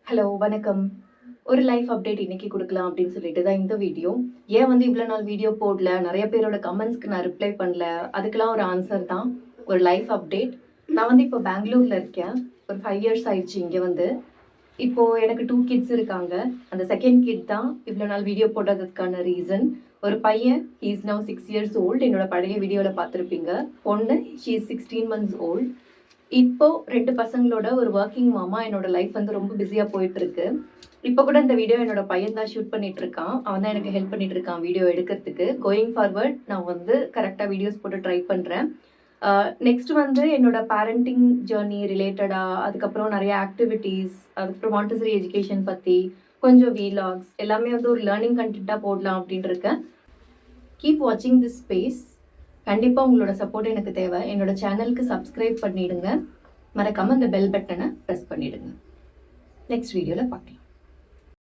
Hello வணக்கம். ஒரு life update இன்னைக்கு குடுக்கலாம் அப்படின்னு சொல்லிட்டு தான் இந்த வீடியோ. ஏன் இவ்ளோ நாள் வீடியோ போடல, நெறைய பேரோட கமெண்ட்ஸ்க்கு நான் ரிப்ளை பண்ணல. அதுக்கெல்லாம் ஒரு ஆன்சர் தான் ஒரு லைஃப் அப்டேட். நான் இப்போ பெங்களூர்ல இருக்கேன். ஒரு 5 இயர்ஸ் ஆயிடுச்சு இங்க வந்து. இப்போ எனக்கு 2 கிட்ஸ் இருக்காங்க. அந்த செகண்ட் கிட் தான் இவ்ளோ நாள் வீடியோ போடாததுக்கான ரீசன். ஒரு பையன், he is now 6 years old. என்னோட பழைய வீடியோல பார்த்திருப்பீங்க. பொண்ணு, ஷி இஸ் 16 மந்த்ஸ் ஓல்ட். இப்போ 2 பசங்களோட ஒரு வொர்க்கிங் மாமா என்னோட லைஃப் வந்து ரொம்ப பிஸியா போயிட்டு இருக்கு. இப்போ கூட இந்த வீடியோ என்னோட பையன் தான் ஷூட் பண்ணிட்டு இருக்கான். அவன் தான் எனக்கு ஹெல்ப் பண்ணிட்டு இருக்கான் வீடியோ எடுக்கிறதுக்கு. கோயிங் ஃபார்வர்ட் நான் வந்து கரெக்ட்டா வீடியோஸ் போட்டு ட்ரை பண்றேன். நெக்ஸ்ட் வந்து என்னோட பேரண்டிங் ஜர்னி ரிலேட்டடா, அதுக்கப்புறம் நெறைய ஆக்டிவிட்டீஸ், அதுக்கப்புறம் மாண்டசரி எஜுகேஷன் பத்தி, கொஞ்சம் வீலாக்ஸ் எல்லாமே வந்து ஒரு லேர்னிங் கன்டென்ட்டா போடலாம் அப்படின்னு இருக்கேன். கீப் வாட்சிங் திஸ் ஸ்பேஸ். கண்டிப்பா உங்களோட சப்போர்ட் எனக்கு தேவை. என்னோட சேனலுக்கு சப்ஸ்கிரைப் பண்ணிடுங்க. மறக்காம அந்த பெல் பட்டனை பிரஸ் பண்ணிடுங்க. நெக்ஸ்ட் வீடியோல பார்க்கலாம்.